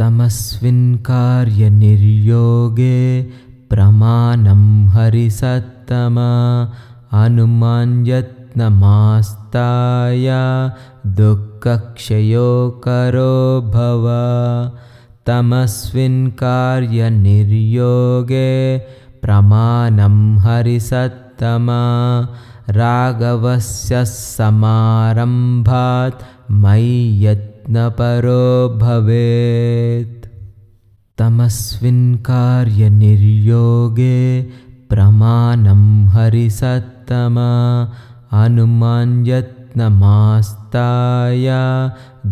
तमस्विन् कार्यनिर्योगे प्रमाणं हरिसत्तमा अनुमान्यत्नमास्ताय दुःखक्षयो करो भव। तमस्विन् कार्यनिर्योगे प्रमाणं हरिसत्तमा राघवस्य समारम्भात् मयि यत्नपरो भवेत्। तमस्विन् कार्यनिर्योगे प्रमाणं हरिसत्तमा अनुमान्यत्नमास्ताय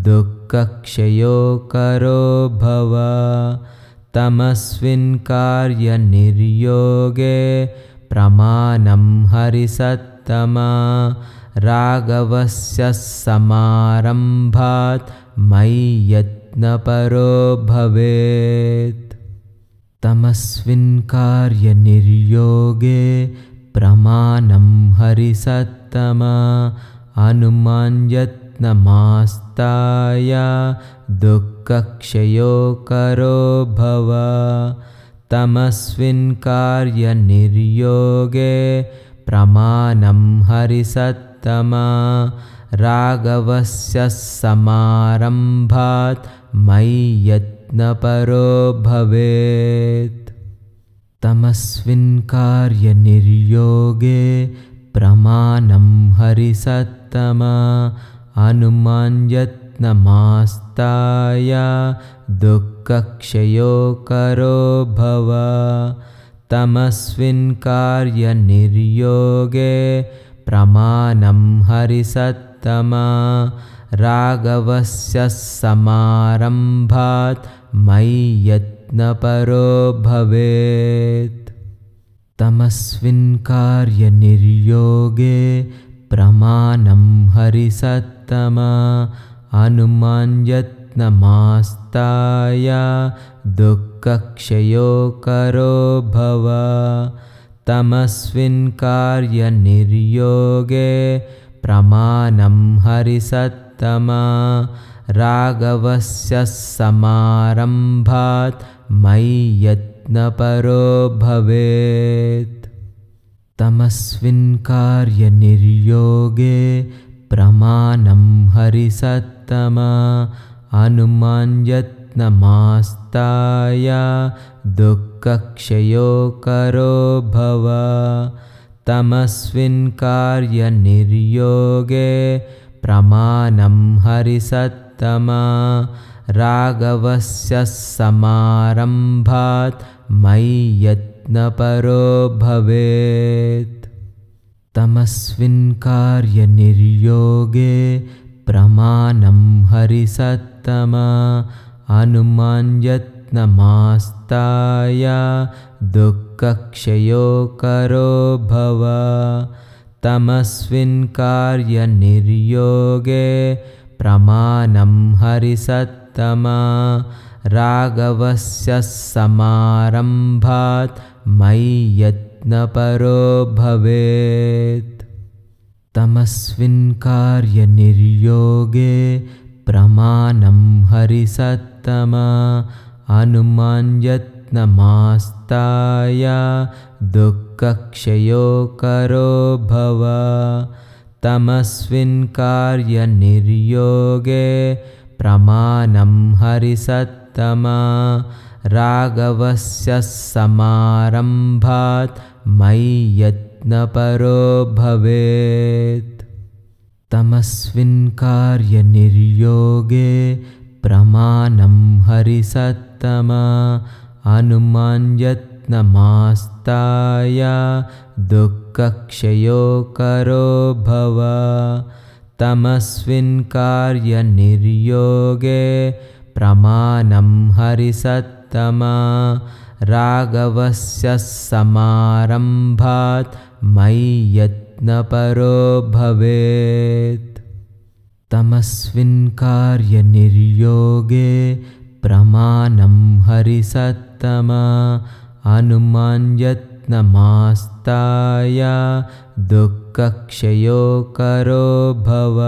दुःखक्षयो करो भव। तमस्विन् कार्यनिर्योगे प्रमाणं हरिसत्तमा राघवस्य समारम्भात् मयि यत्नपरो भवेत्। तमस्विन् कार्यनिर्योगे प्रमाणं हरिसत्तमा अनुमान्यत्नमास्ताय दुःखक्षयो करो भव। तमस्विन् कार्यनिर्योगे प्रमाणं हरिसत्तमा राघवस्य समारम्भात् मयि यत्नपरो भवेत्। तमस्विन् कार्यनिर्योगे प्रमाणं हरिसत्तमा अनुमान्यत्नमास्ताय दुःखक्षयो करो भव। तमस्विन् कार्यनिर्योगे प्रमाणं हरिसत्तमा राघवस्य समारम्भात् मयि यत्नपरो भवेत्। तमस्विन् कार्यनिर्योगे प्रमाणं हरिसत्तमा अनुमान्यत्नमास्ताय दुःखक्षयो करो भव। तमस्विन् कार्यनिर्योगे प्रमाणं हरिसत्तमा राघवस्य समारम्भात् मयि यत्नपरो भवेत्। तमस्विन् कार्यनिर्योगे प्रमाणं हरिसत्तमा अनुमान्यत्नमास्ताय दुःखक्षयो करो भव। तमस्विन् कार्यनिर्योगे प्रमाणं हरिसत्तमा राघवस्य समारम्भात् मयि यत्नपरो भवेत्। तमस्विन् कार्यनिर्योगे प्रमाणं हरिसत्तमा अनुमान्यत्नमास्ताय दुःखक्षयो करो भव। तमस्विन् कार्यनिर्योगे प्रमाणं हरिसत्तमा राघवस्य समारम्भात् मयि यत्नपरो भवेत्। तमस्विन् कार्यनिर्योगे प्रमाणं हरिसत्तमा अनुमान्यत्नमास्ताय दुःखक्षयो करो भव। तमस्विन् कार्यनिर्योगे प्रमाणं हरिसत्तमा राघवस्य समारम्भात् मयि यत्नपरो भवेत्। तमस्विन् कार्यनिर्योगे प्रमाणं हरिसत्तमा अनुमान्यत्नमास्ताय दुःखक्षयो करो भव। तमस्विन् कार्यनिर्योगे प्रमाणं हरिसत्तमा राघवस्य समारम्भात् मयि यत्नपरो भवेत्। तमस्विन् कार्यनिर्योगे प्रमाणं हरिसत्तमा अनुमान्यत्नमास्ताय दुःखक्षयो करो भव।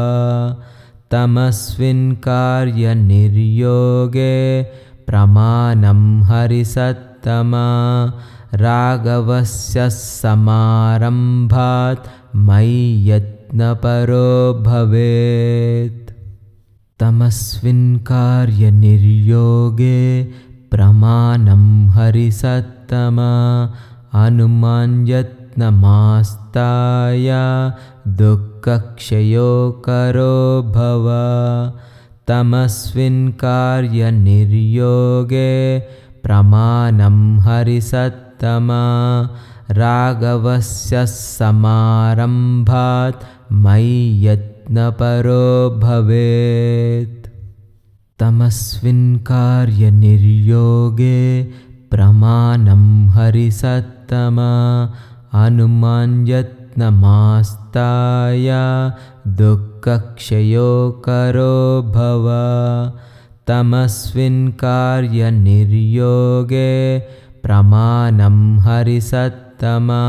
तमस्विन् कार्यनिर्योगे प्रमाणं हरिसत्तमा राघवस्य समारम्भात् मयि यत्नपरो भवेत् तमस्मिन् कार्यनिर्योगे प्रमाणं हरिसत्तमा अनुमान्यत्नमास्ताय दुःखक्षयो करो भव तमस्मिन् कार्यनिर्योगे प्रमाणं हरिसत्तमा राघवस्य समारम्भात् मयि यत्नपरो भवेत् तमस्मिन् कार्यनिर्योगे प्रमाणं हरिसत्तमा अनुमान्यत्नमास्ताय दुःखक्षयो करो भव तमस्मिन् कार्यनिर्योगे प्रमाणं हरिसत्तमा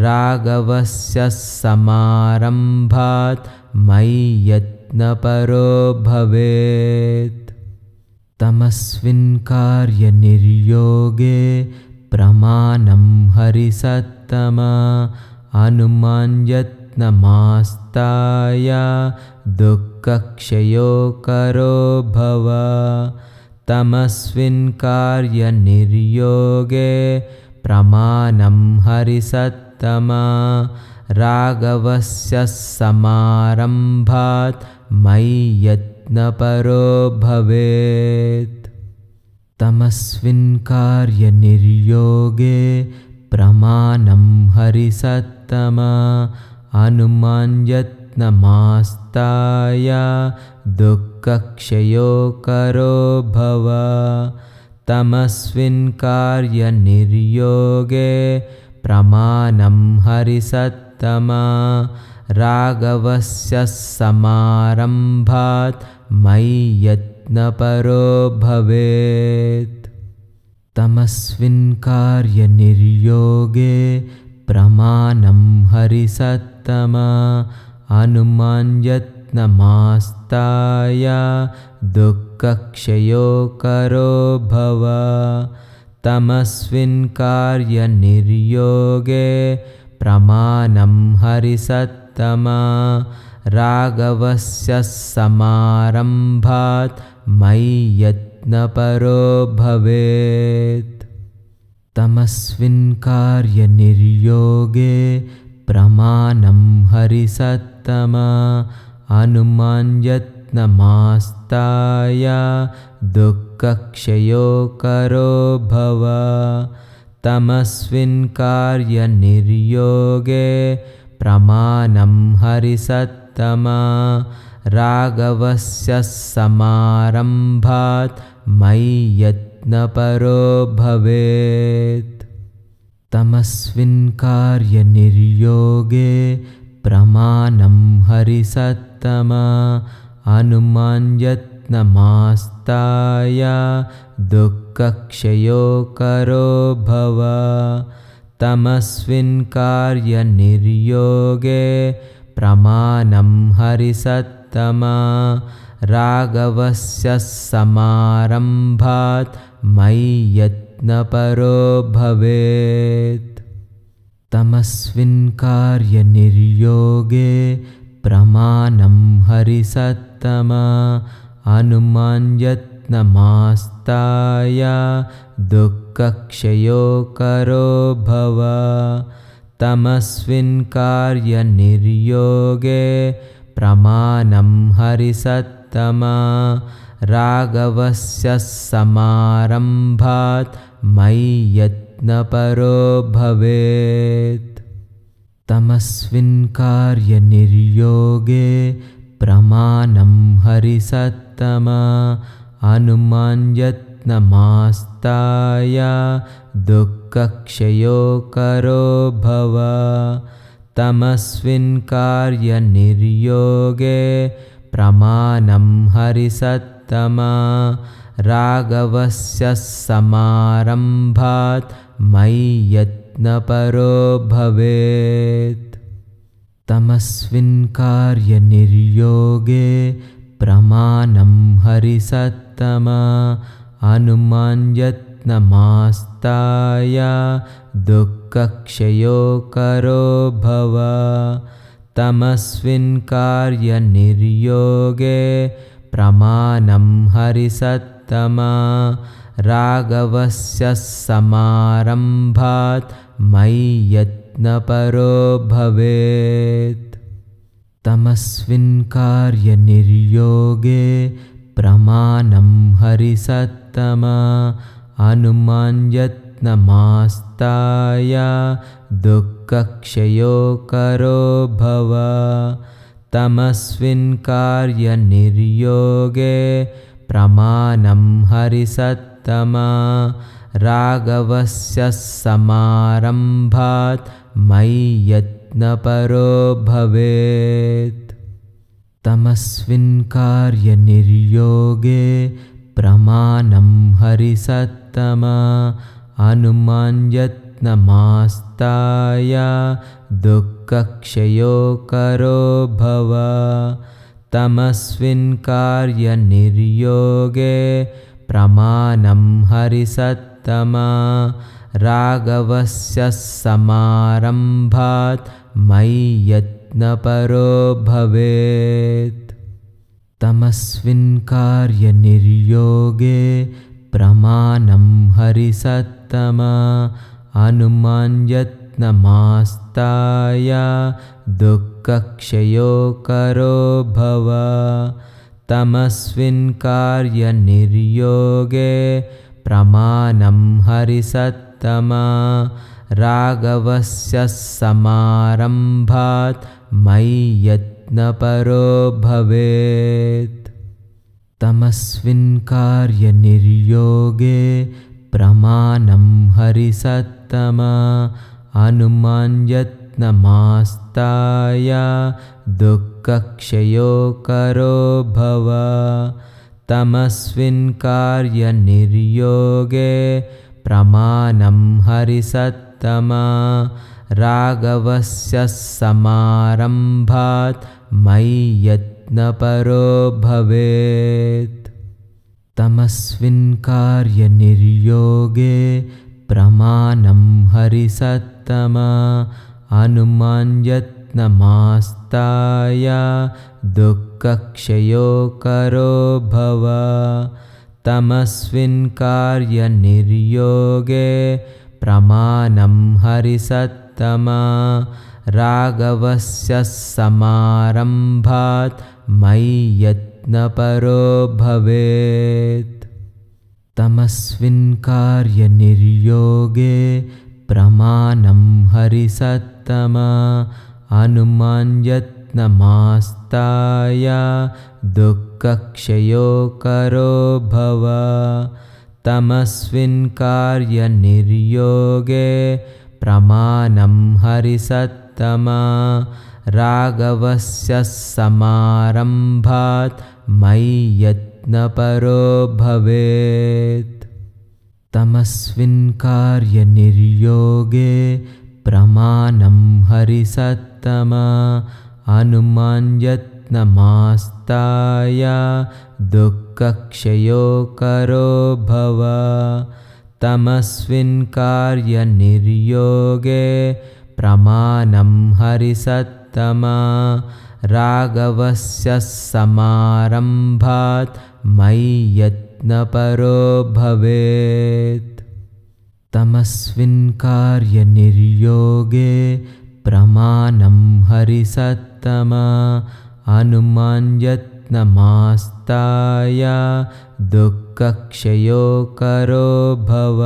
राघवस्य समारम्भात् मयि यत्नपरो भवेत् तमस्मिन् कार्यनिर्योगे प्रमाणं हरिसत्तमा अनुमान्यत्नमास्ताय दुःखक्षयो करो भव तमस्मिन् कार्यनिर्योगे प्रमाणं हरिसत्तमा राघवस्य समारम्भात् मयि यत्नपरो भवेत् तमस्मिन् कार्यनिर्योगे प्रमाणं हरिसत्तमा अनुमान्यत्नमास्ताय दुःखक्षयो करो भव तमस्मिन् कार्यनिर्योगे प्रमाणं हरिसत्तमा राघवस्य समारम्भात् मयि यत्नपरो भवेत् तमस्मिन् कार्यनिर्योगे प्रमाणं हरिसत्तमा अनुमान्यत्नमास्ताय दुःखक्षयो करो भव तमस्मिन् कार्यनिर्योगे प्रमाणं हरिसत्तमा राघवस्य समारम्भात् मयि यत्नपरो भवेत् तमस्मिन् कार्यनिर्योगे प्रमाणं हरिसत्तमा अनुमान्यत्नमास्ताय दुःखक्षयो करो भव तमस्मिन् कार्यनिर्योगे प्रमाणं हरिसत्तमा राघवस्य समारम्भात् मयि यत्नपरो भवेत् तमस्मिन् कार्यनिर्योगे प्रमाणं हरिसत्तमा अनुमान्यत्नमास्ताय दुःखक्षयो करो भव तमस्मिन् कार्यनिर्योगे प्रमाणं हरिसत्तमा राघवस्य समारम्भात् मयि यत्नपरो भवेत् तमस्मिन् कार्यनिर्योगे प्रमाणं हरिसत्तमा अनुमान्यत्नमास्ताय दुःखक्षयो करो भव तमस्मिन् कार्यनिर्योगे प्रमाणं हरिसत्तमा राघवस्य समारम्भात् मयि यत्नपरो भवेत् तमस्मिन् कार्यनिर्योगे प्रमाणं हरिसत्तमा अनुमान्यत्नमास्ताय दुःखक्षयो करो भव तमस्मिन् कार्यनिर्योगे प्रमाणं हरिसत्तमा राघवस्य समारम्भात् मयि यत्नपरो भवेत् तमस्मिन् कार्यनिर्योगे प्रमाणं हरिसत्तमा अनुमान् यत्नमास्ताय दुःखक्षयो करो भव तमस्मिन् कार्यनिर्योगे प्रमाणं हरिसत्तमा राघवस्य समारम्भात् मयि यत्नपरो भवेत् तमस्मिन् कार्यनिर्योगे प्रमाणं हरिसत्तमा अनुमान् यत्नमास्ताय दुःखक्षयो करो भव तमस्मिन् कार्यनिर्योगे प्रमाणं हरिसत्तमा राघवस्य समारम्भात् मयि यत्नपरो भवेत् तमस्मिन् कार्यनिर्योगे प्रमाणं हरिसत्तमा अनुमान् यत्नमास्ताय दुःखक्षयो करो भव तमस्मिन् कार्यनिर्योगे प्रमाणं हरिसत्तमा राघवस्य समारम्भात् मयि यत्नपरो भवेत् तमस्मिन् कार्यनिर्योगे प्रमाणं हरिसत्तमा अनुमान् यत्नमास्ताय दुःखक्षयो करो भव तमस्मिन् कार्यनिर्योगे प्रमाणं हरिसत्तमा राघवस्य समारम्भात् मयि यत्नपरो भवेत् तमस्मिन् कार्यनिर्योगे प्रमाणं हरिसत्तमा अनुमान् यत्नमास्ताय दुःखक्षयो करो भव तमस्मिन् कार्यनिर्योगे प्रमाणं हरिसत्तमा राघवस्य समारम्भात् मयि यत्नपरो भवेत् तमस्मिन् कार्यनिर्योगे प्रमाणं हरिसत्तमा अनुमान् यत्नमास्ताय दुःखक्षयो करो भव तमस्मिन् कार्यनिर्योगे प्रमाणं हरिसत्तमा राघवस्य समारम्भात् मयि यत्नपरो भवेत् तमस्मिन् कार्यनिर्योगे प्रमाणं हरिसत्तमा अनुमान् यत्नमास्ताय दुःखक्षयो करो भव तमस्मिन् कार्यनिर्योगे प्रमाणं हरिसत्तमा राघवस्य समारम्भात् मयि यत्नपरो भवेत् तमस्मिन् कार्यनिर्योगे प्रमाणं हरिसत्तमा अनुमान् यत्नमास्ताय दुःखक्षयो करो भव तमस्मिन् कार्यनिर्योगे प्रमाणं हरिसत्तमा राघवस्य समारम्भात् मयि यत्नपरो भवेत् तमस्मिन् कार्यनिर्योगे प्रमाणं हरिसत्तमा अनुमान् यत्नमास्ताय दुःखक्षयो करो भव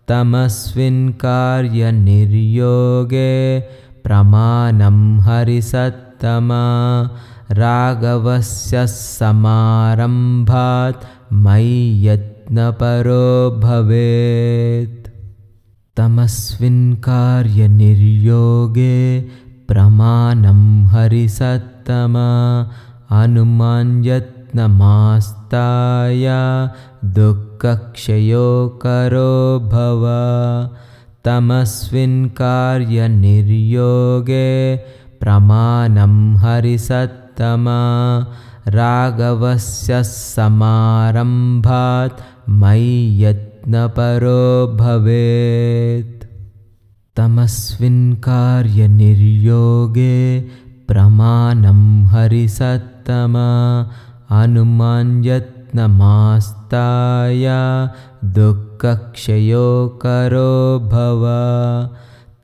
तमस्मिन् कार्यनिर्योगे प्रमाणं हरिसत्तमा राघवस्य समारम्भात् मयि यत्नपरो भवेत् तमस्मिन् कार्यनिर्योगे प्रमाणं हरिसत्तमा अनुमान् यत्नमास्ताय दुःखक्षयो करो भव तमस्मिन् कार्यनिर्योगे प्रमाणं हरिसत्तमा राघवस्य समारम्भात् मयि यत्नपरो भवेत्। तमस्मिन् कार्यनिर्योगे प्रमाणं हरिसत्तमा अनुमान् यत्नमास्ताय दुःखक्षयो करो भव।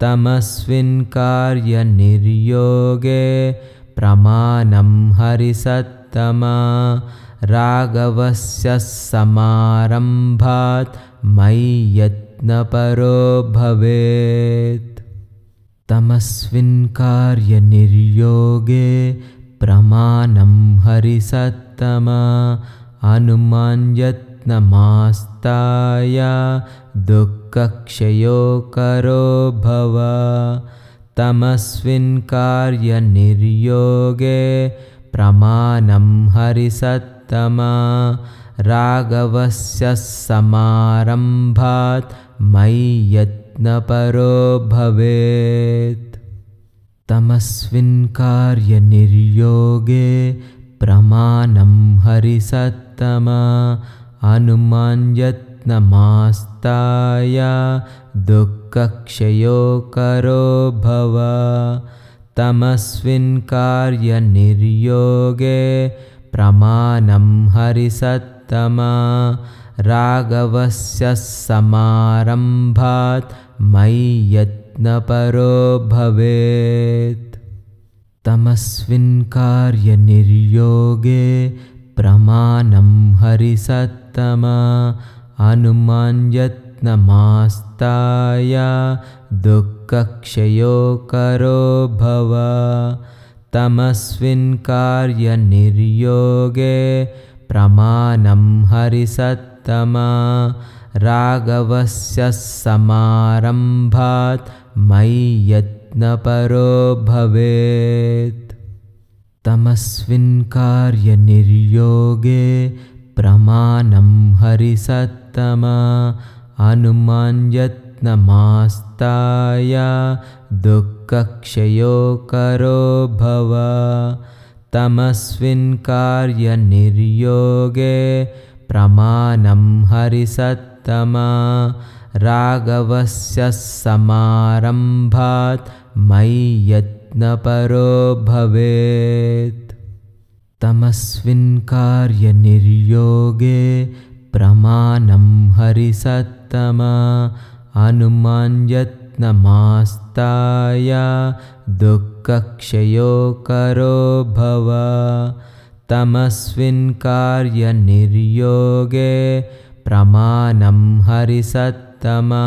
तमस्मिन् कार्यनिर्योगे प्रमाणं हरिसत्तमा राघवस्य समारम्भात् मयि यत्नपरो भवेत्। तमस्मिन् कार्यनिर्योगे प्रमाणं हरिसत्तमा अनुमान् यत्नमास्ताय दुःखक्षयो करो भव। तमस्मिन् कार्यनिर्योगे प्रमाणं हरिसत्तमा राघवस्य समारम्भात् मयि यत्नपरो भवेत्। तमस्मिन् कार्यनिर्योगे प्रमाणं हरिसत्तमा अनुमान् यत्नमास्ताय दुःखक्षयो करो भव। तमस्मिन् कार्यनिर्योगे प्रमाणं हरिसत्तमा राघवस्य समारम्भात् मयि यत्नपरो भवेत्। तमस्मिन् कार्यनिर्योगे प्रमाणं हरिसत्तमा अनुमान् यत्नमास्ताय दुःखक्षयो करो भव। तमस्मिन् कार्यनिर्योगे प्रमाणं हरिसत्तमा राघवस्य समारम्भात् मयि यत्नपरो भवेत्। तमस्मिन् कार्यनिर्योगे प्रमाणं हरिसत्तमा अनुमान् यत्नमास्ताय दुःखक्षयो करो भव। तमस्मिन् कार्यनिर्योगे प्रमाणं हरिसत्तमा राघवस्य समारम्भात् मयि यत्नपरो भवेत्। तमस्मिन् कार्यनिर्योगे प्रमाणं हरिसत्तमा अनुमान् यत्नमास्ताय दुःखक्षयो करो भव। तमस्मिन् कार्यनिर्योगे प्रमाणं हरिसत्तमा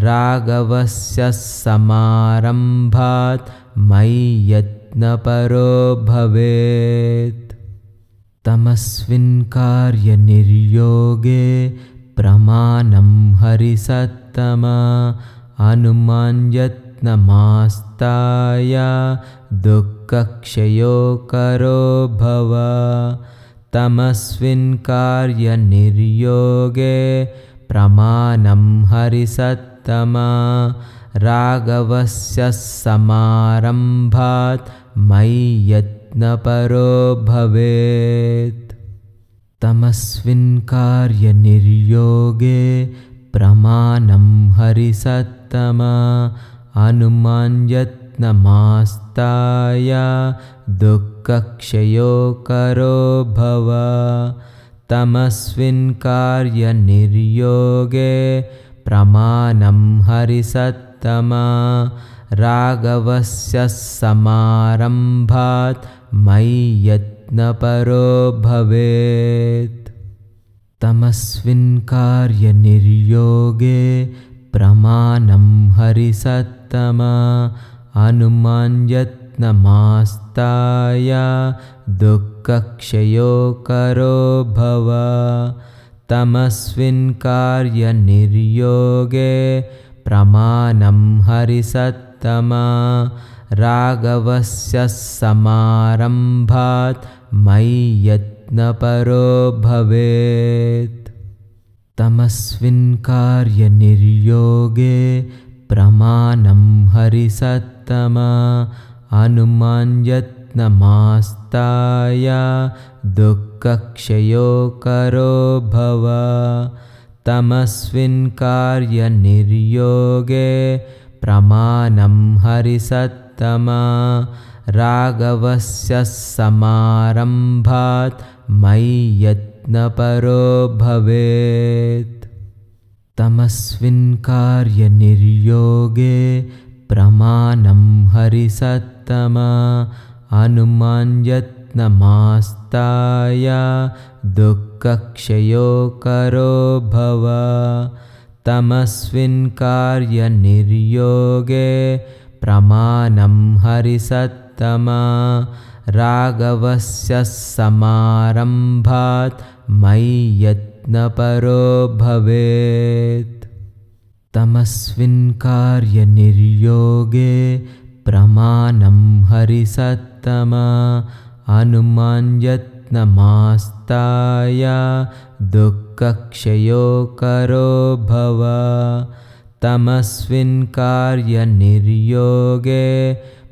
राघवस्य समारम्भात् मयि यत्नपरो भवेत्। तमस्मिन् कार्यनिर्योगे प्रमाणं हरिसत्तमा अनुमान् यत्नमास्ताय दुःखक्षयो करो भव। तमस्मिन् कार्यनिर्योगे प्रमाणं हरिसत्तमा राघवस्य समारम्भात् मयि यत्नपरो भवेत्। तमस्मिन् कार्यनिर्योगे प्रमाणं हरिसत्तमा अनुमान् यत्नमास्ताय दुःखक्षयो करो भव। तमस्मिन् कार्यनिर्योगे प्रमाणं हरिसत्तमा राघवस्य समारम्भात् मयि यत्नपरो भवेत्। तमस्मिन् कार्यनिर्योगे प्रमाणं हरिसत्तमा अनुमान् यत्नमास्ताय दुःखक्षयो करो भव। तमस्मिन् कार्यनिर्योगे प्रमाणं हरिसत्तमा राघवस्य समारम्भात् मयि यत्नपरो भवेत्। तमस्मिन् कार्यनिर्योगे प्रमाणं हरिसत्तमा अनुमान् यत्नमास्ताय यत्नमास्ताय दुःखक्षयो करो भव तमस्मिन् कार्यनिर्योगे प्रमाणं हरिसत्तमा राघवस्य समारम्भात् मयि यत्नपरो भवेत् तमस्मिन् कार्यनिर्योगे प्रमाणं हरिसत्तमा अनुमान् यत्नमास्ताय दुःखक्षयो करो भव तमस्मिन् कार्यनिर्योगे प्रमाणं हरिसत्तमा राघवस्य समारम्भात् मयि यत्नपरो भवेत् तमस्मिन् कार्यनिर्योगे प्रमाणं हरिसत्तमा अनुमान् यत्नमास्ताय दुःखक्षयो करो भव तमस्मिन् कार्यनिर्योगे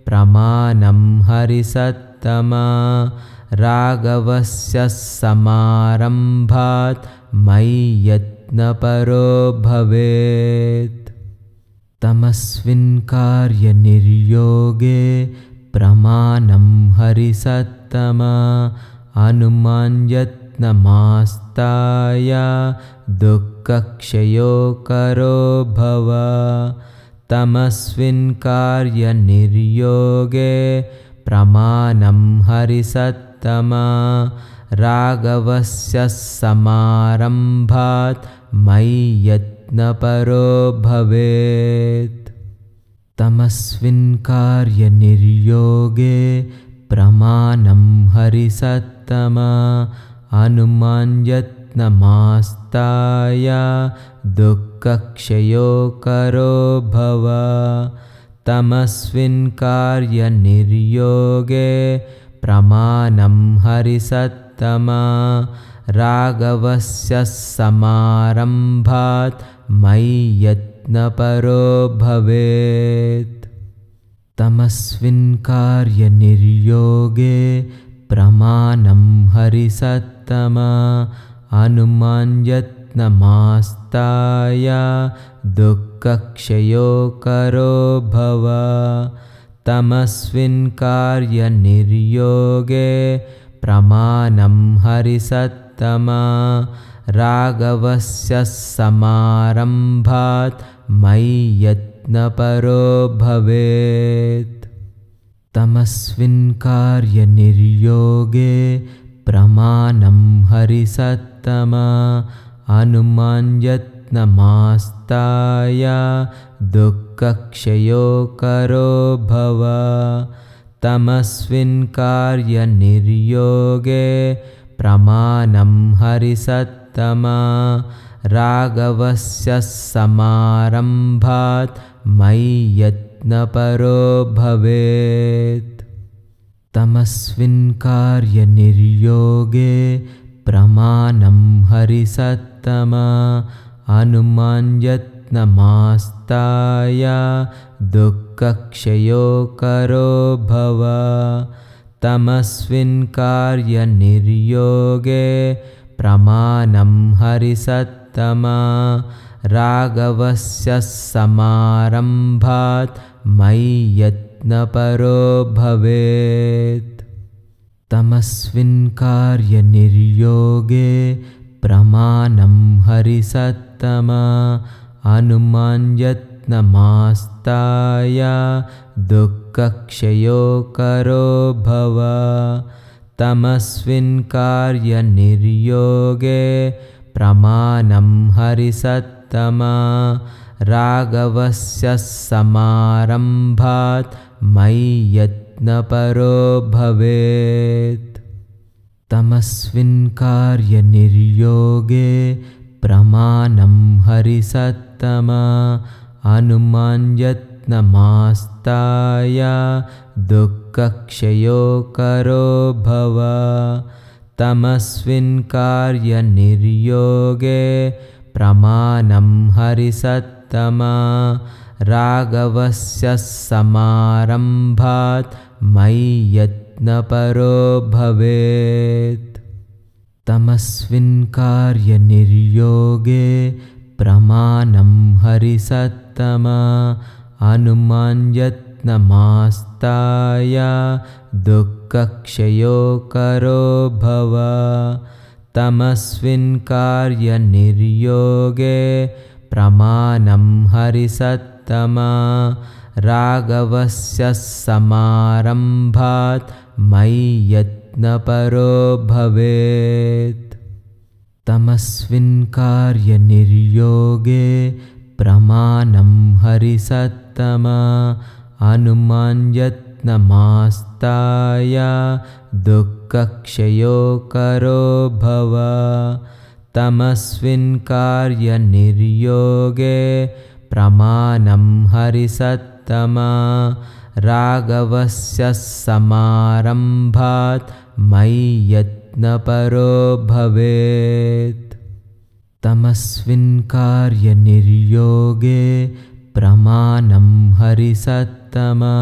प्रमाणं हरिसत्तमा राघवस्य समारम्भात् मयि यत्नपरो भवेत् तमस्मिन् कार्यनिर्योगे प्रमाणं हरिसत्तमा अनुमान् यत्नमास्ताय दुःखक्षयो करो भव तमस्मिन् कार्यनिर्योगे प्रमाणं हरिसत्तमा राघवस्य समारम्भात् मयि यत्नपरो भवेत् तमस्मिन् कार्यनिर्योगे प्रमाणं हरिसत्तमा अनुमान् यत्नमास्ताय दुःखक्षयो करो भव तमस्मिन् कार्यनिर्योगे प्रमाणं हरिसत्तमा राघवस्य समारम्भात् मयि यत्नपरो भवेत् तमस्मिन् कार्यनिर्योगे प्रमाणं हरिसत्तमा अनुमान् यत्नमास्ताय दुःखक्षयो करो भव तमस्मिन् कार्यनिर्योगे प्रमाणं हरिसत्तमा राघवस्य समारम्भात् मयि यत्नपरो भवेत् तमस्मिन् कार्यनिर्योगे प्रमाणं हरिसत्तमा अनुमान् यत्नमास्ताय दुःखक्षयो करो भव तमस्मिन् कार्यनिर्योगे प्रमाणं हरिसत्तमा राघवस्य समारम्भात् मयि यत्नपरो भवेत् तमस्मिन् कार्यनिर्योगे प्रमाणं हरिसत्तमा अनुमान् यत्नमास्ताय दुःखक्षयो करो भव तमस्मिन् कार्यनिर्योगे प्रमाणं हरिसत्तमा राघवस्य समारम्भात् मयि यत्नपरो भवेत् तमस्मिन् कार्यनिर्योगे प्रमाणं हरिसत्तमा अनुमान् यत्नमास्ताय दुःखक्षयो करो भव तमस्मिन् कार्यनिर्योगे प्रमाणं हरिसत्तमा राघवस्य समारम्भात् मयि यत्नपरो भवेत् तमस्मिन् कार्यनिर्योगे प्रमाणं हरिसत्तमा अनुमान् यत्नमास्ताय दुःखक्षयो करो भव तमस्मिन् कार्यनिर्योगे प्रमाणं हरिसत्तमा राघवस्य समारम्भात् मयि यत्नपरो यत्नपरो भवेत्। तमस्मिन् कार्यनिर्योगे प्रमाणं हरिसत्तमा अनुमान् यत्नमास्ताय दुःखक्षयो करो भव। तमस्मिन् कार्यनिर्योगे प्रमाणं हरिसत्तमा राघवस्य समारम्भात् मयि यत्नपरो भवेत्। तमस्मिन् कार्यनिर्योगे प्रमाणं हरिसत्तमा अनुमान् यत्नमास्ताय दुःखक्षयो करो भव। तमस्मिन् कार्यनिर्योगे प्रमाणं हरिसत्तमा राघवस्य समारम्भात् मयि यत्नपरो भवेत्। तमस्मिन् कार्यनिर्योगे प्रमाणं हरिसत्तमा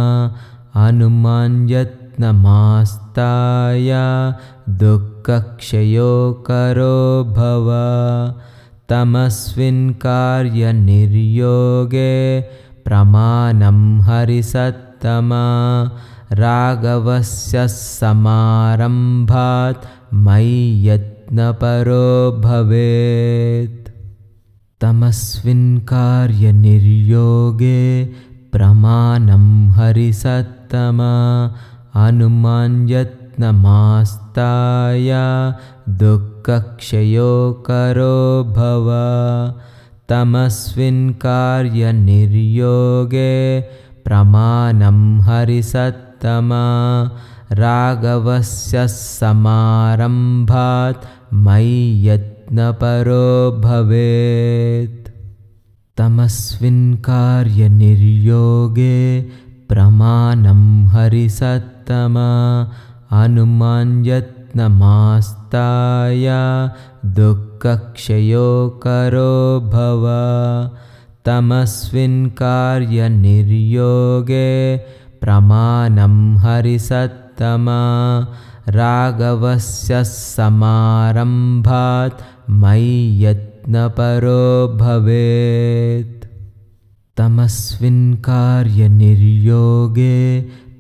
अनुमान् यत्नमास्ताय दुःखक्षयो करो भव। तमस्मिन् कार्यनिर्योगे प्रमाणं हरिसत्तमा राघवस्य समारम्भात् मयि यत्नपरो भवेत्। तमस्मिन् कार्यनिर्योगे प्रमाणं हरिसत्तमा अनुमान् यत्नमास्ताय दुःखक्षयो करो भव। तमस्मिन् कार्यनिर्योगे प्रमाणं हरिसत्तमा राघवस्य समारम्भात् मयि यत्नपरो भवेत्। तमस्मिन् कार्यनिर्योगे प्रमाणं हरिसत्तमा अनुमान् यत्नमास्ताय दुःखक्षयो करो भव। तमस्मिन् कार्यनिर्योगे प्रमाणं हरिसत्तमा राघवस्य समारम्भात् मयि यत्नपरो भवेत्। तमस्मिन् कार्यनिर्योगे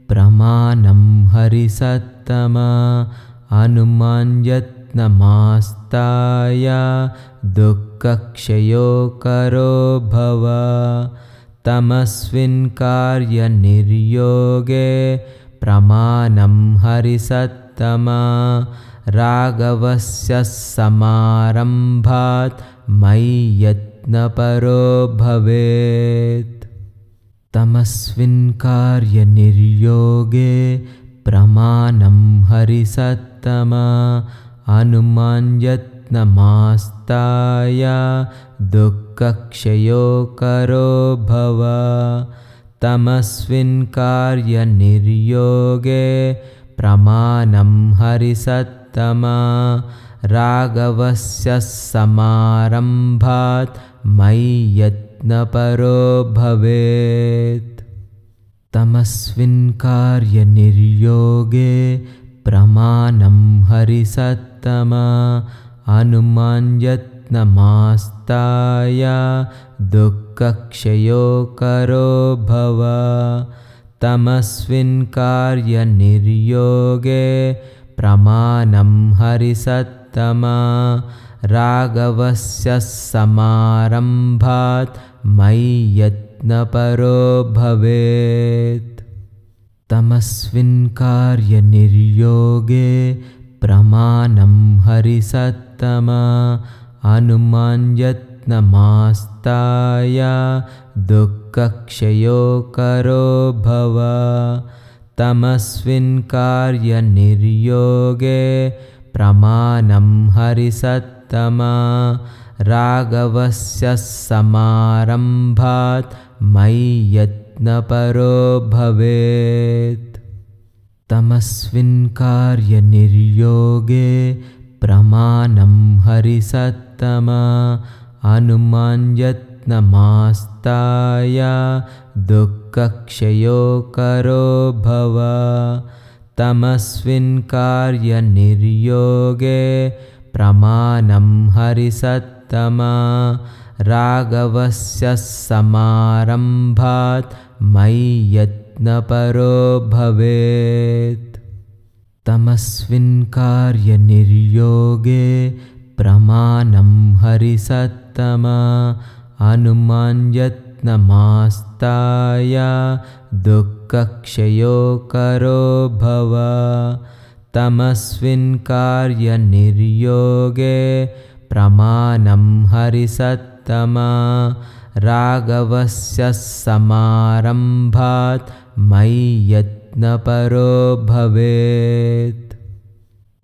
प्रमाणं हरिसत्तमा अनुमान् यत्नमास्ताय दुःखक्षयो करो भव। तमस्मिन् कार्यनिर्योगे प्रमाणं हरिसत्तमा राघवस्य समारम्भात् मयि यत्नपरो भवेत्। तमस्मिन् कार्यनिर्योगे प्रमाणं हरिसत्तमा अनुमान् यत्नमास्ताय दुःखक्षयो करो भव। तमस्मिन् कार्यनिर्योगे प्रमाणं हरिसत्तमा राघवस्य समारम्भात् मयि यत्नपरो भवेत्। तमस्मिन् कार्यनिर्योगे प्रमाणं हरिसत्तमा अनुमान् यत्नमास्ताय दुःखक्षयो करो भव। तमस्मिन् कार्यनिर्योगे प्रमाणं हरिसत्तमा राघवस्य समारम्भात् मयि यत्नपरो भवेत्। तमस्मिन् कार्यनिर्योगे प्रमाणं हरिसत्तमा अनुमान् यत्नमास्ताय दुःखक्षयो करो भव। तमस्मिन् कार्यनिर्योगे प्रमाणं हरिसत्तमा राघवस्य समारम्भात् मयि यत्नपरो भवेत्। तमस्मिन् कार्यनिर्योगे प्रमाणं हरिसत्तमा अनुमान् यत्नमास्ताय दुःखक्षयो करो भव। तमस्विन् कार्यनिर्योगे प्रमाणं हरिसत्तमा राघवस्य समारम्भात् मयि यत्नपरो भवेत्। तमस्विन् कार्यनिर्योगे प्रमाणं हरिसत्तमा अनुमान्यत्नमास्ताय दुःखक्षयो करो भव। तमस्विन् कार्यनिर्योगे प्रमाणं हरिसत्तमा राघवस्य समारम्भात् मयि यत्नपरो भवेत्।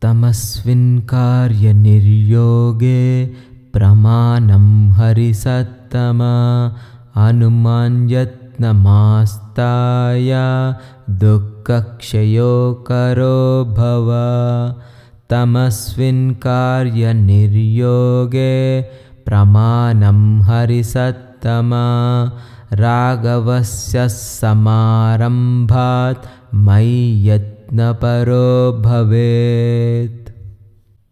तमस्विन् कार्यनिर्योगे प्रमाणं हरिसत्तमा अनुमान्यत्नमास्ताय दुःखक्षयो करो भव। तमस्विन् कार्यनिर्योगे प्रमाणं हरिसत्तमा राघवस्य समारम्भात् मयि यत्नपरो भवेत्।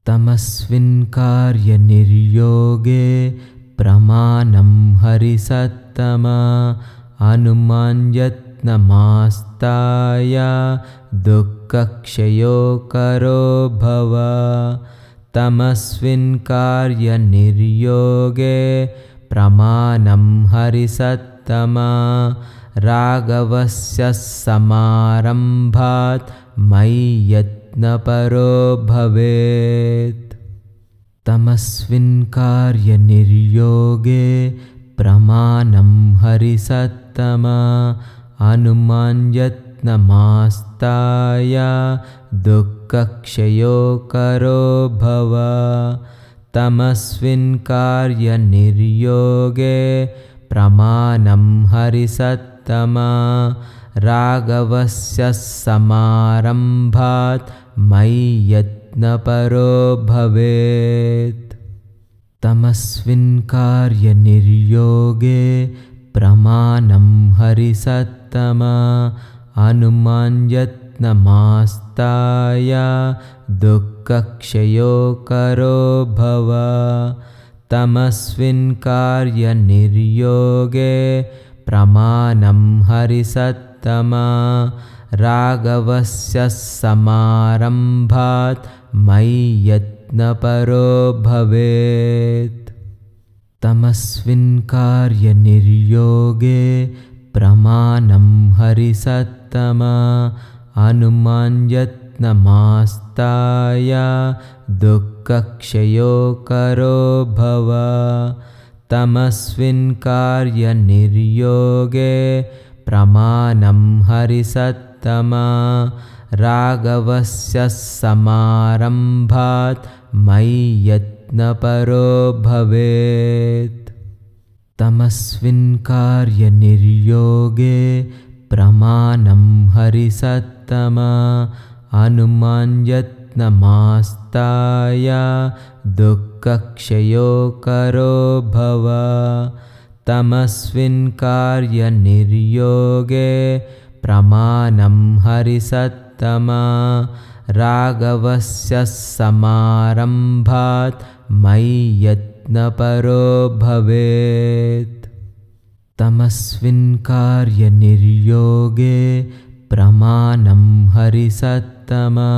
तमस्विन् कार्यनिर्योगे प्रमाणं हरिसत्तमा अनुमान्यत्नमास्ताय दुःखक्षयो करो भव। तमस्विन् कार्यनिर्योगे प्रमाणं हरिसत्तमा राघवस्य समारम्भात् मयि यत्नपरो भवेत्। तमस्विन् कार्यनिर्योगे प्रमाणं हरिसत्तमा अनुमान्यत्नमास्ताय दुःखक्षयो करो भव। तमस्विन् कार्यनिर्योगे प्रमाणं हरिसत्तमा राघवस्य समारम्भात् मयि यत्नपरो भवेत्। तमस्विन् कार्यनिर्योगे प्रमाणं हरिसत्तमा अनुमान्यत्नमास्ताय दुःखक्षयो करो भव। तमस्विन् कार्यनिर्योगे प्रमाणं हरिसत्तमा राघवस्य समारम्भात् मयि यत्नपरो भवेत्। तमस्विन् कार्यनिर्योगे प्रमाणं हरिसत्तमा अनुमान्यत्नमास्ताय दुःखक्षयो करो भव। तमस्विन् कार्यनिर्योगे प्रमाणं हरिसत्तमा राघवस्य समारम्भात् मयि यत्नपरो भवेत्। तमस्विन् कार्यनिर्योगे प्रमाणं हरिसत्तमा अनुमान्यत्नमास्ताय दुःखक्षयो करो भव। तमस्विन् कार्यनिर्योगे प्रमाणं हरिसत्तमा राघवस्य समारम्भात् मयि यत्नपरो भवेत्। तमस्विन् कार्यनिर्योगे प्रमाणं हरिसत्तमा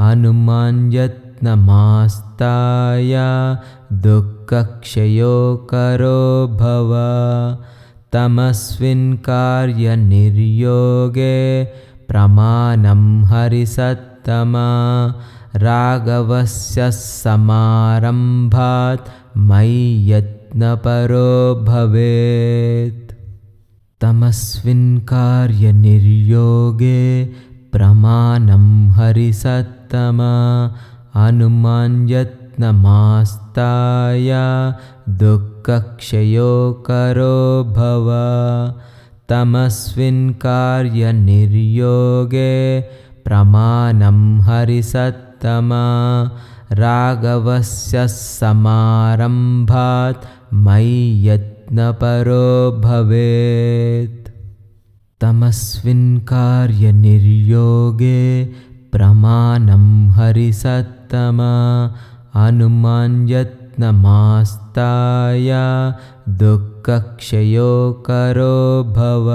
अनुमान्यत्नमास्ताय दुःखक्षयो करो भव। तमस्विन् कार्यनिर्योगे प्रमाणं हरिसत्तमा राघवस्य समारम्भात् मयि यत्नपरो भवेत्। तमस्विन् कार्यनिर्योगे प्रमाणं हरिसत्तमा अनुमान्यत्नमास्ताय दुःखक्षयो करो भव। तमस्विन् कार्यनिर्योगे प्रमाणं हरिसत्तमा राघवस्य समारम्भात् मयि यत्नपरो भवेत्। तमस्विन् कार्यनिर्योगे प्रमाणं हरिसत्तमा अनुमान्यत्नमास्ताय दुःखक्षयो करो भव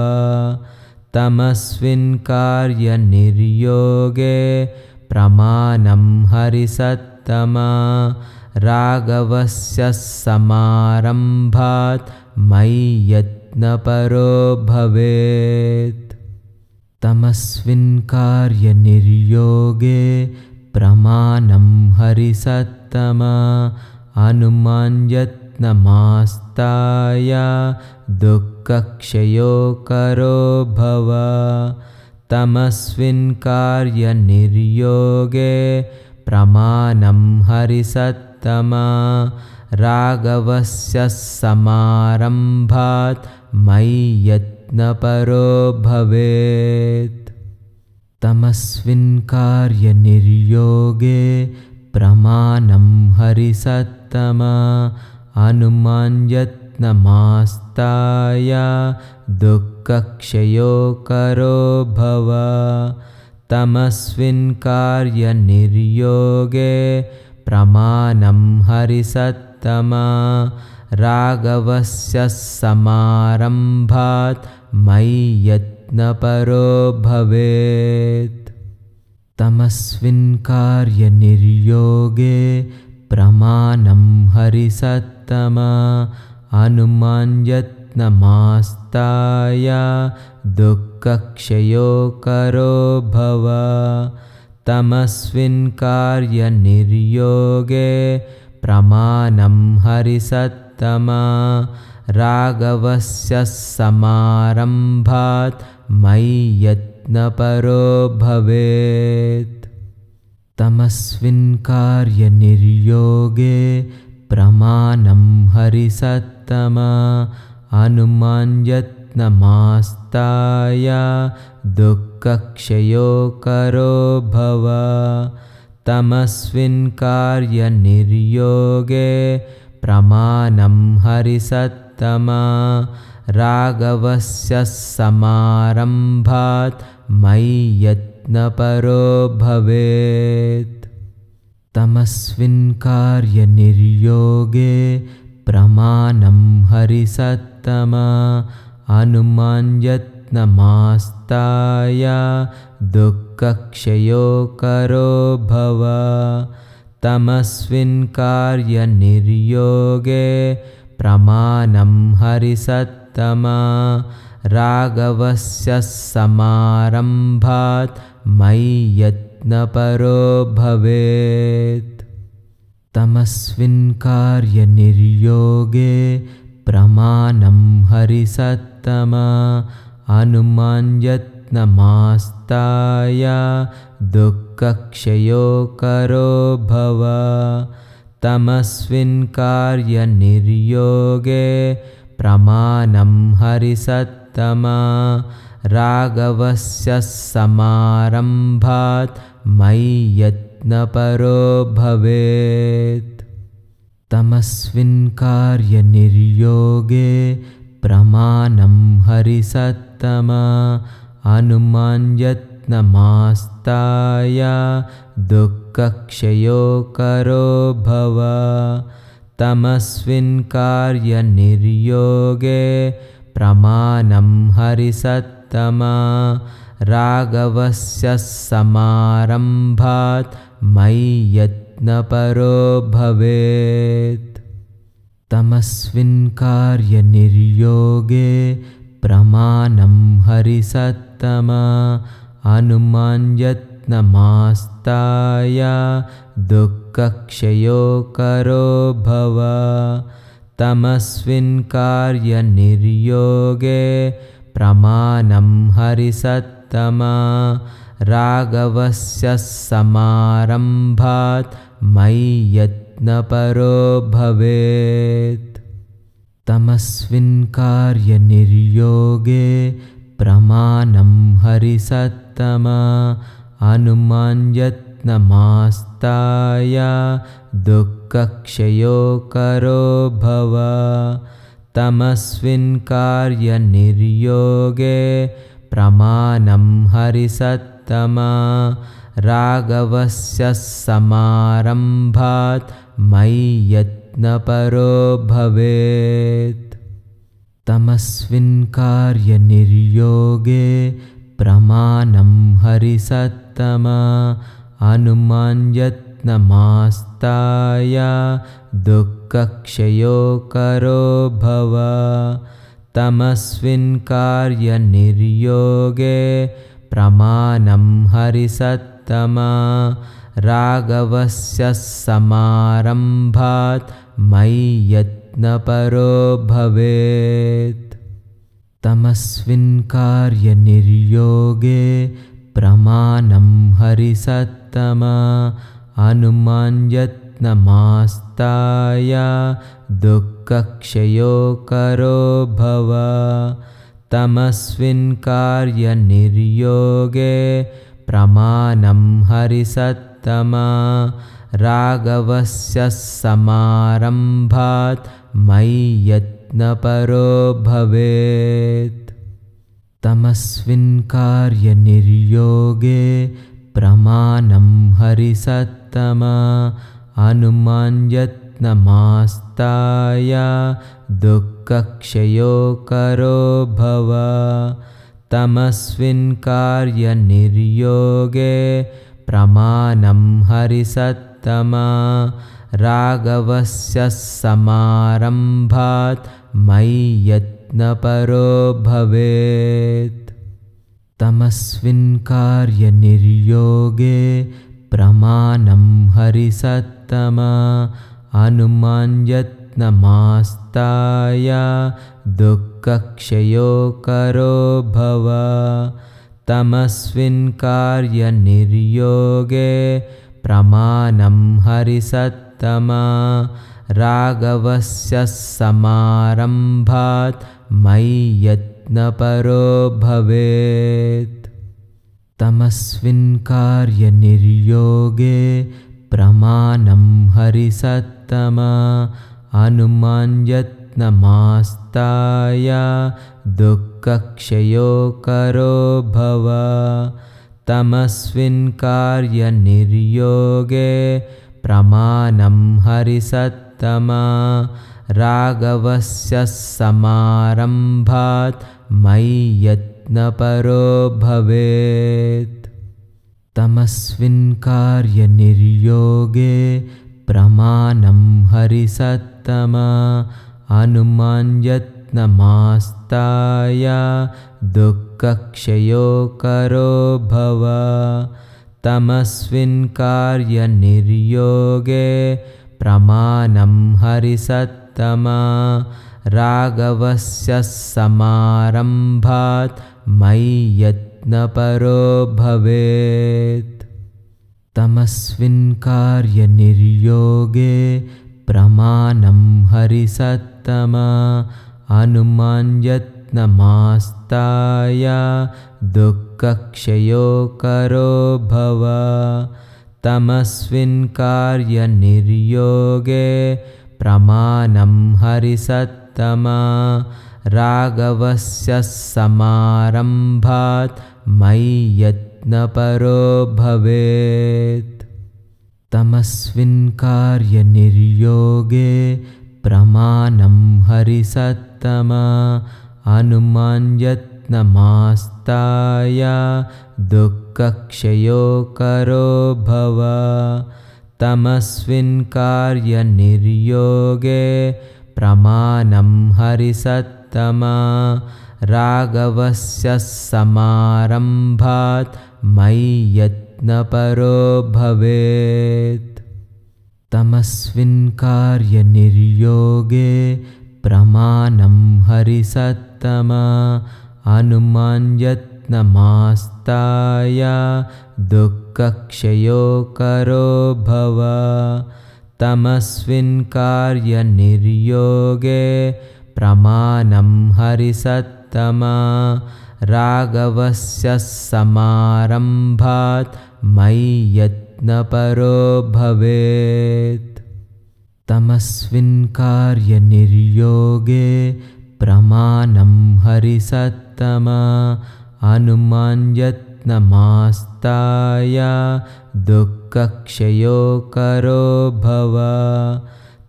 तमस्विन् कार्यनिर्योगे प्रमाणं हरिसत्तमा राघवस्य समारम्भात् मयि यत्नपरो भवेत् तमस्विन् कार्यनिर्योगे प्रमाणं हरिसत्तमा अनुमान्यत्नमास्ताय दुःखक्षयो करो भव तमस्विन् कार्यनिर्योगे प्रमाणं हरिसत्तमा राघवस्य समारम्भात् मयि यत्नपरो भवेत् तमस्विन् कार्यनिर्योगे प्रमाणं हरिसत्तमा अनुमान्यत्नमास्ताय दुःखक्षयो करो भव तमस्विन् कार्यनिर्योगे प्रमाणं हरिसत्तमा राघवस्य समारम्भात् मयि यत्नपरो भवेत् तमस्विन् कार्यनिर्योगे प्रमाणं हरिसत्तमा अनुमान्यत्नमास्ताय दुःखक्षयो करो भव तमस्विन् कार्यनिर्योगे प्रमाणं हरिसत्तमा राघवस्य समारम्भात् मयि यत्नपरो भवेत् तमस्विन् कार्यनिर्योगे प्रमाणं हरिसत्तमा अनुमान्यत्नमास्ताय दुःखक्षयो करो भव तमस्विन् कार्यनिर्योगे प्रमाणं हरिसत्तमा राघवस्य समारम्भात् मयि यत्नपरो भवेत् तमस्विन् कार्यनिर्योगे प्रमाणं हरिसत्तमा अनुमान्यत्नमास्ताय दुःखक्षयो करो भव तमस्विन् कार्यनिर्योगे प्रमाणं हरिसत्तमा राघवस्य समारम्भात् मयि यत्नपरो भवेत् तमस्विन् कार्यनिर्योगे प्रमाणं हरिसत्तमा अनुमान्यत्नमास्ताय दुःखक्षयो करो भव तमस्विन् कार्यनिर्योगे प्रमाणं हरिसत्तमा राघवस्य समारम्भात् मयि यत्नपरो भवेत् तमस्विन् कार्यनिर्योगे प्रमाणं हरिसत्तमा अनुमान्यत्नमास्ताय दुःखक्षयो करो भव तमस्विन् कार्यनिर्योगे प्रमाणं हरिसत्तमा राघवस्य समारम्भात् मयि यत्नपरो भवेत् तमस्विन् कार्यनिर्योगे प्रमाणं हरिसत्तमा अनुमान्यत्नमास्ताय दुःखक्षयो करो भव तमस्विन् कार्यनिर्योगे प्रमाणं हरिसत्तमा राघवस्य समारम्भात् मयि यत्नपरो भवेत् तमस्विन् कार्यनिर्योगे प्रमाणं हरिसत्तमा अनुमान्यत्नमास्ताय दुःखक्षयो करो भव तमस्विन् कार्यनिर्योगे प्रमाणं हरिसत्तमा राघवस्य समारम्भात् मयि यत्नपरो भवेत् तमस्मिन् कार्यनिर्योगे प्रमाणं हरिसत्तमा अनुमान् यत्नमास्ताय दुःखक्षयो करो भव तमस्मिन् कार्यनिर्योगे प्रमाणं हरिसत्तमा राघवस्य समारम्भात् मयि यत्नपरो भवेत् तमस्मिन् कार्यनिर्योगे प्रमाणं हरिसत्तमा अनुमान् यत्नमास्ताय दुःखक्षयो करो भव तमस्मिन् कार्यनिर्योगे प्रमाणं हरिसत्तमा राघवस्य समारम्भात् मयि यत्नपरो भवेत् तमस्मिन् कार्यनिर्योगे प्रमाणं हरिसत्तमा अनुमान् यत्नमास्ताय दुःखक्षयो करो भव तमस्मिन् कार्यनिर्योगे प्रमाणं हरिसत्तमा राघवस्य समारम्भात् मयि यत्नपरो भवेत् तमस्मिन् कार्यनिर्योगे प्रमाणं हरिसत्तमा अनुमान् यत्नमास्ताय दुःखक्षयो करो भव तमस्मिन् कार्यनिर्योगे प्रमाणं हरिसत्तमा राघवस्य समारम्भात् मयि यत्नपरो भवेत् तमस्मिन् कार्यनिर्योगे प्रमाणं हरिसत्तमा अनुमान् यत्नमास्ताय दुःखक्षयो करो भव तमस्मिन् कार्यनिर्योगे प्रमाणं हरिसत्तमा राघवस्य समारम्भात् मयि यत्नपरो भवेत् तमस्मिन् कार्यनिर्योगे प्रमाणं हरिसत्तमा अनुमान् यत्नमास्ताय दुःखक्षयो करो भव तमस्मिन् कार्यनिर्योगे प्रमाणं हरिसत्तमा राघवस्य समारम्भात् मयि यत्नपरो भवेत् तमस्मिन् कार्यनिर्योगे प्रमाणं हरिसत्तमा अनुमान् यत्नमास्ताय दुःखक्षयो करो भव तमस्मिन् कार्यनिर्योगे प्रमाणं हरिसत्तमा राघवस्य समारम्भात् मयि यत्नपरो भवेत् तमस्मिन् कार्यनिर्योगे प्रमाणं हरिसत्तमा अनुमान् यत्नमास्ताय दुःखक्षयो करो भव तमस्मिन् कार्यनिर्योगे प्रमाणं हरिसत्तमा राघवस्य समारम्भात् मयि यत्नपरो भवेत् तमस्मिन् कार्यनिर्योगे प्रमाणं हरिसत्तमा अनुमान् यत्नमास्ताय दुःखक्षयो करो भव तमस्मिन् कार्यनिर्योगे प्रमाणं हरिसत्तमा राघवस्य समारम्भात् मयि यत्नपरो भवेत् तमस्मिन् कार्यनिर्योगे प्रमाणं हरिसत्तमा अनुमान्यत्नमास्ताय दुःखक्षयो करो भव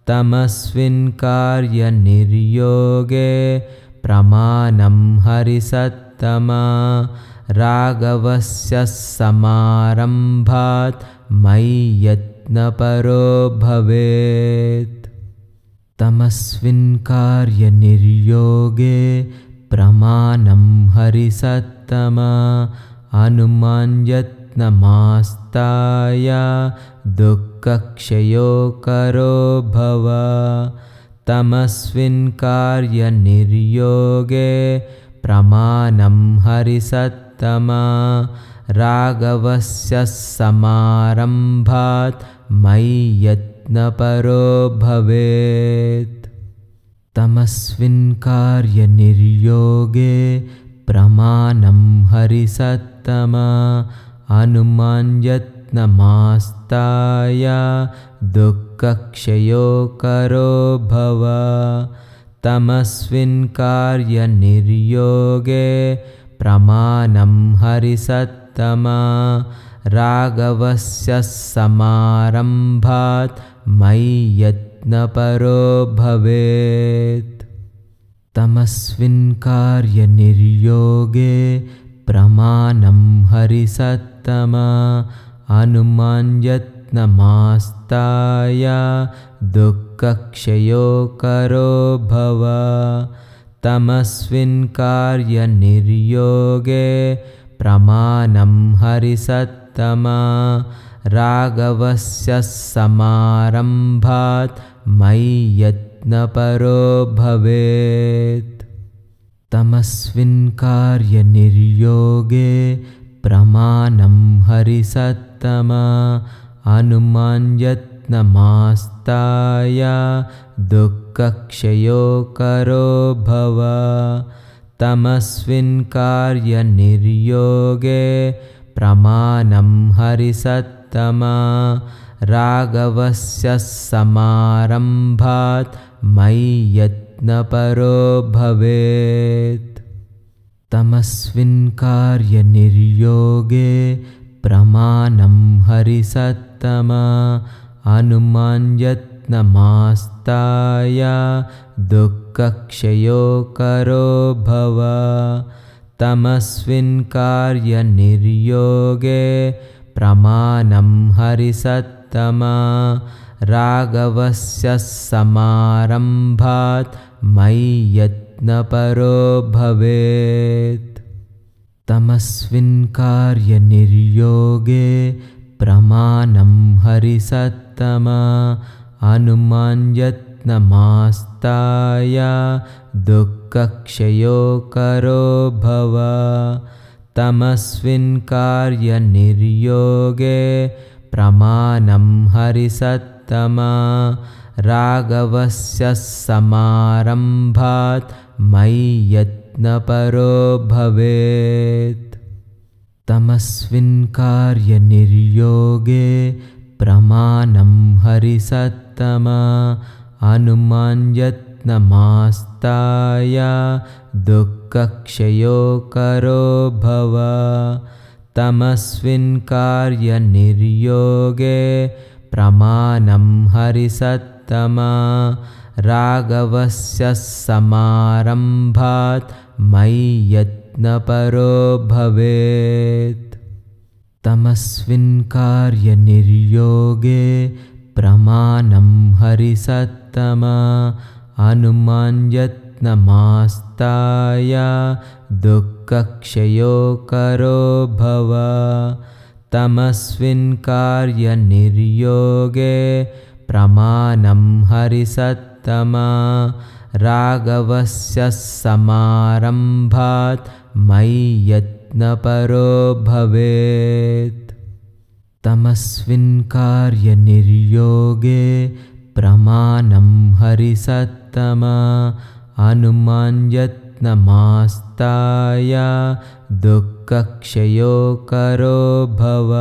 तमस्मिन् कार्यनिर्योगे प्रमाणं हरिसत्तमा राघवस्य समारम्भात् मयि यत्नपरो भवेत् तमस्मिन् कार्यनिर्योगे प्रमाणं हरिसत्तमा अनुमान्यत्नमास्ताय दुःखक्षयो करो भव तमस्मिन् कार्यनिर्योगे प्रमाणं हरिसत्तमा राघवस्य समारम्भात् मयि यत्नपरो भवेत् तमस्मिन् कार्यनिर्योगे प्रमाणं हरिसत्तमा अनुमान्यत्नमास्ताय दुःखक्षयो करो भव तमस्मिन् कार्यनिर्योगे प्रमाणं हरिसत्तमा राघवस्य समारम्भात् मयि यत्नपरो भवेत् तमस्मिन् कार्यनिर्योगे प्रमाणं हरिसत्तमा अनुमान्यत्नमास्ताय दुःखक्षयो करो भव तमस्मिन् कार्यनिर्योगे प्रमाणं हरिसत्तमा राघवस्य समारम्भात् मयि यत्नपरो भवेत् तमस्मिन् कार्यनिर्योगे प्रमाणं हरिसत्तमा अनुमान्यत्नमास्ताय दुःखक्षयो करो भव तमस्मिन् कार्यनिर्योगे प्रमाणं हरिसत्तमा राघवस्य समारम्भात् मयि यत्नपरो भवेत् तमस्मिन् कार्यनिर्योगे प्रमाणं हरिसत्तमा अनुमान्यत्नमास्ताय दुःखक्षयो करो भव तमस्मिन् कार्यनिर्योगे प्रमाणं हरिसत्तमा राघवस्य समारम्भात् मयि यत्नपरो भवेत् तमस्मिन् कार्यनिर्योगे प्रमाणं हरिसत्तमा अनुमान्यत्नमास्ताय दुःखक्षयो करो भव तमस्मिन् कार्यनिर्योगे प्रमाणं हरिसत्तमा राघवस्य समारम्भात् मयि यत्नपरो भवेत् तमस्मिन् कार्यनिर्योगे प्रमाणं हरिसत्तमा अनुमान्यत्नमास्ताय दुःखक्षयो करो भव तमस्मिन् कार्यनिर्योगे प्रमाणं हरिसत्तमा राघवस्य समारम्भात् मयि यत्नपरो भवेत् तमस्मिन् कार्यनिर्योगे प्रमाणं हरिसत्तमा अनुमान्यत्नमास्ताय दुःखक्षयो करो भव तमस्मिन् कार्यनिर्योगे प्रमाणं हरिसत्तमा राघवस्य समारम्भात् मयि यत्नपरो भवेत् तमस्मिन् कार्यनिर्योगे प्रमाणं हरिसत्तमा अनुमान्यत्नमास्ताय दुःखक्षयो करो भव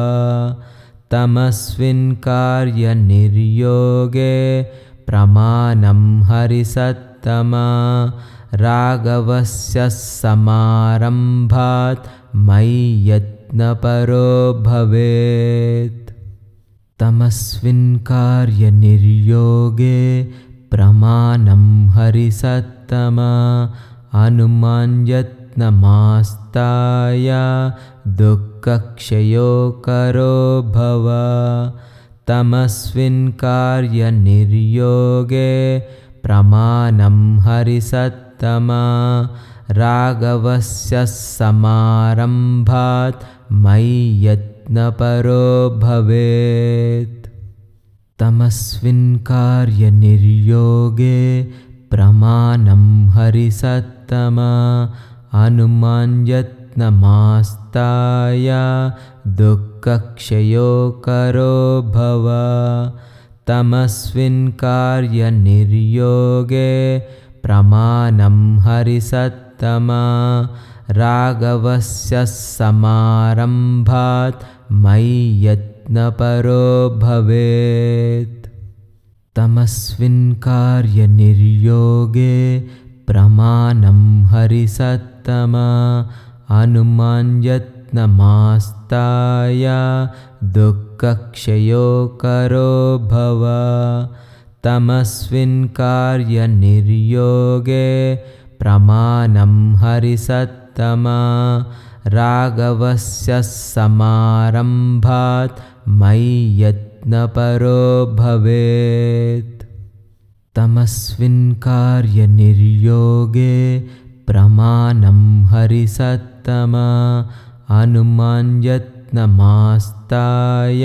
तमस्मिन् कार्यनिर्योगे प्रमाणं हरिसत्तमा राघवस्य समारम्भात् मयि यत्नपरो भवेत्। तमस्मिन् कार्यनिर्योगे प्रमाणं हरिसत्तमा अनुमान् यत्नमास्ताय दुःखक्षयो करो भव। तमस्मिन् कार्यनिर्योगे प्रमाणं हरिसत्तमा राघवस्य समारम्भात् मयि यत्नपरो भवेत्। तमस्मिन् कार्यनिर्योगे प्रमाणं हरिसत्तमा अनुमान् यत्नमास्ताय दुःखक्षयो करो भव। तमस्मिन् कार्यनिर्योगे प्रमाणं हरिसत्तमा राघवस्य समारम्भात् मयि यत्नपरो भवेत्। तमस्मिन् कार्यनिर्योगे प्रमाणं हरिसत्तमा अनुमान् यत्नमास्ताय दुःखक्षयो करो भव। तमस्मिन् कार्यनिर्योगे प्रमाणं हरिसत्तमा राघवस्य समारम्भात् मयि यत्नपरो भवेत्। तमस्मिन् कार्यनिर्योगे प्रमाणं हरिसत्तमा अनुमान् यत्नमास्ताय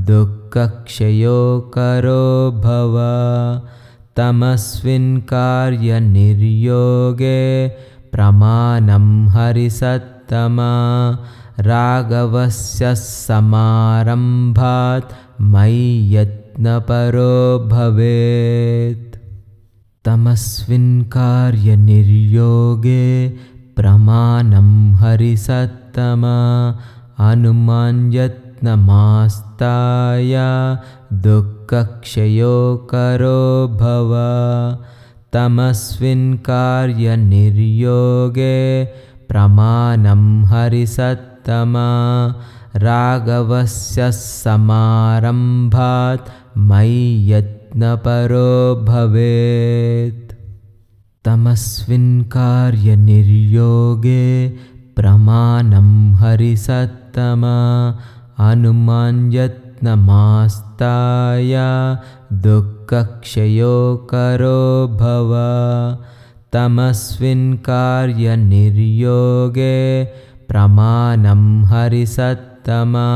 दुःखक्षयो करो भव। तमस्मिन् कार्यनिर्योगे प्रमाणं हरिसत्तमा राघवस्य समारम्भात् मयि यत्नपरो भवेत्। तमस्मिन् कार्यनिर्योगे प्रमाणं हरिसत्तमा अनुमान् यत्नमास्ताय दुःखक्षयो करो भव। तमस्मिन् कार्यनिर्योगे प्रमाणं हरिसत्तमा राघवस्य समारम्भात् मयि यत्नपरो भवेत्। तमस्मिन् कार्यनिर्योगे प्रमाणं हरिसत्तमा अनुमान् यत्नमास्ताय दुःखक्षयो करो भव। तमस्मिन् कार्यनिर्योगे प्रमाणं हरिसत्तमा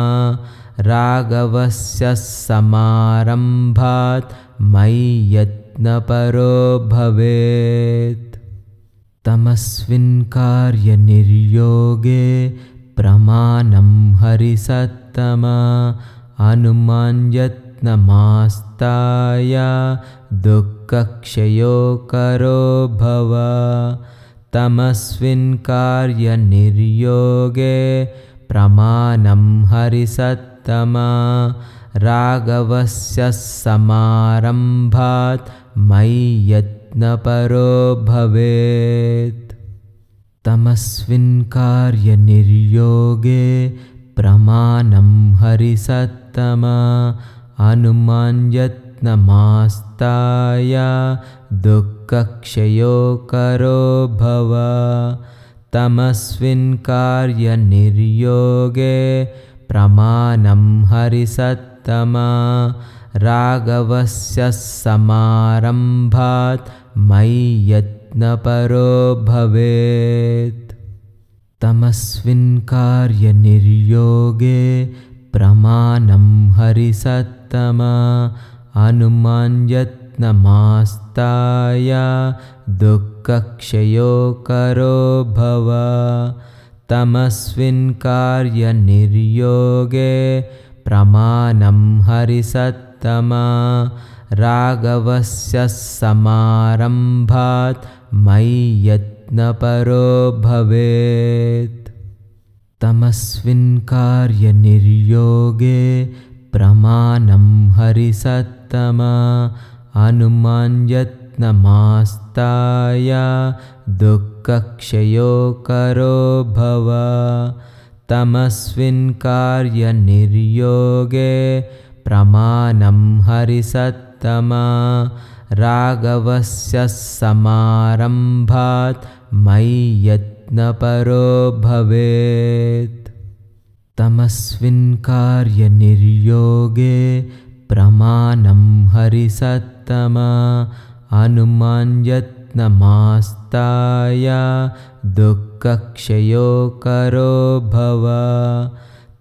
राघवस्य समारम्भात् मयि यत्नपरो भवेत्। तमस्मिन् कार्यनिर्योगे प्रमाणं हरिसत्तमा अनुमान् यत्नमास्ताय दुःखक्षयो करो भव। तमस्मिन् कार्यनिर्योगे प्रमाणं हरिसत्तमा राघवस्य समारम्भात् मयि यत्नपरो भवेत्। तमस्मिन् कार्यनिर्योगे प्रमाणं हरिसत्तमा अनुमान् यत्नमास्ताय दुःखक्षयो करो भव। तमस्मिन् कार्यनिर्योगे प्रमाणं हरिसत्तमा राघवस्य समारम्भात् मयि यत्नपरो भवेत्। तमस्मिन् कार्यनिर्योगे प्रमाणं हरिसत्तमा अनुमान् यत्नमास्ताय दुःखक्षयो करो भव। तमस्मिन् कार्यनिर्योगे प्रमाणं हरिसत्तमा राघवस्य समारम्भात् मयि यत्नपरो भवेत्। तमस्मिन् कार्यनिर्योगे प्रमाणं हरिसत्तमा अनुमान् यत्नमास्ताय यत्नमास्ताय दुःखक्षयो करो भव तमस्मिन् कार्यनिर्योगे प्रमाणं हरिसत्तमा राघवस्य समारम्भात् मयि यत्नपरो भवेत् तमस्मिन् कार्यनिर्योगे प्रमाणं हरिसत्तमा हनुमान् यत्नमास्ताय दुःखक्षयो करो भव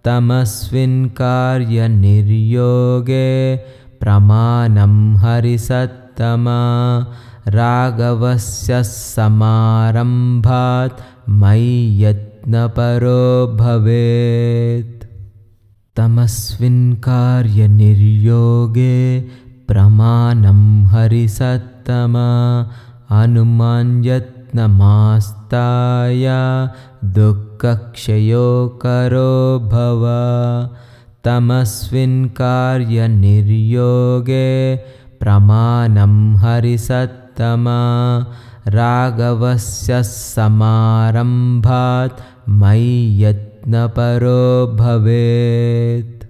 तमस्मिन् कार्यनिर्योगे प्रमाणं हरिसत्तमा राघवस्य समारम्भात् मयि यत्नपरो भवेत् तमस्मिन् कार्यनिर्योगे प्रमाणं हरिसत्तमा हनुमान् यत्नमास्ताय दुःखक्षयो करो भव तमस्मिन् कार्यनिर्योगे प्रमाणं हरिसत्तमा राघवस्य समारम्भात् मयि यत्नपरो भवेत्